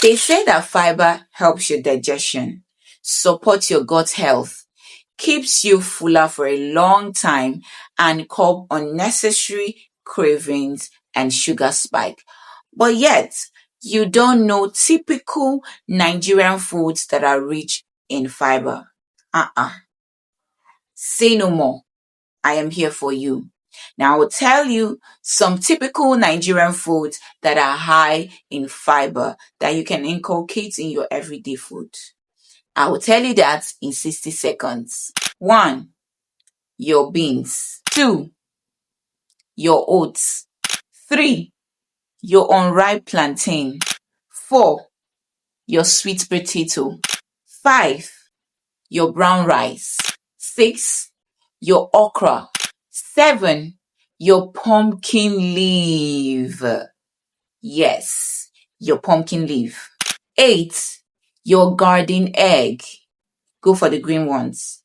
They say that fiber helps your digestion, supports your gut health, keeps you fuller for a long time, and curb unnecessary cravings and sugar spike. But yet, you don't know typical Nigerian foods that are rich in fiber. Say no more. I am here for you. Now, I will tell you some typical Nigerian foods that are high in fiber that you can inculcate in your everyday food. I will tell you that in 60 seconds. 1. Your beans. 2. Your oats. 3. Your unripe plantain. 4. Your sweet potato. 5. Your brown rice. 6. Your okra. 7. Your pumpkin leaf. Yes, your pumpkin leaf. 8. Your garden egg. Go for the green ones.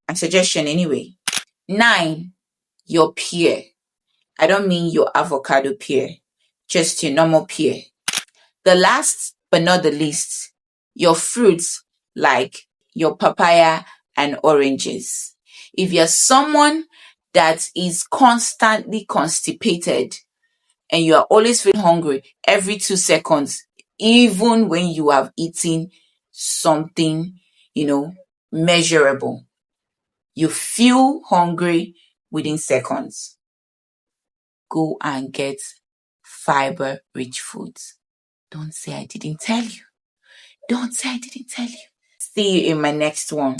A suggestion anyway. 9. Your pear. I don't mean your avocado pear, just your normal pear. The last but not the least, your fruits like your papaya and oranges. If you're someone that is constantly constipated and you are always feeling hungry every 2 seconds, even when you have eaten something, measurable, you feel hungry within seconds, go and get fiber-rich foods. Don't say I didn't tell you. Don't say I didn't tell you. See you in my next one.